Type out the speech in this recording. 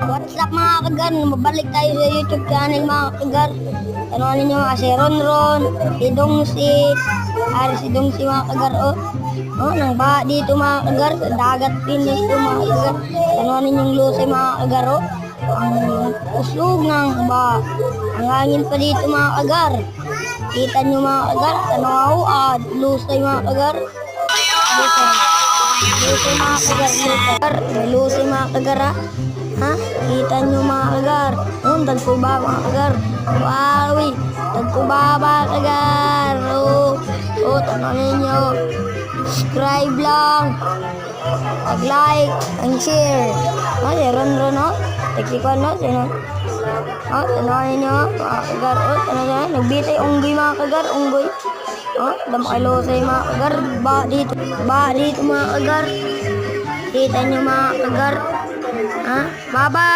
What's up mga kagar? Mabalik tayo sa YouTube channel mga kagar. Tanuanin nyo si Ronron, si Dongsi, si Dongsi mga kagar. Nang baha dito mga kagar, sa dagat pinis ito mga kagar. Tanuanin yung lusay mga kagar. Ang usog ng baha. Ang hangin pa dito mga kagar. Kita nyo mga kagar, tanaw lusay mga kagar. Lusay mga kagar, lusay mga kagar ha? Kita nyo mga kagar. Tagkuba mga kagar. Wawi, tagkuba mga kagar. Tananin nyo. Subscribe lang. Pag-like and share. Si Ron, Teksikuan sino? Tananin nyo mga kagar. Nagbitay unggoy mga kagar. Unggoy. Damakailusay mga kagar. Ba dito mga kagar. Kita nyo mga kagar. Bye-bye.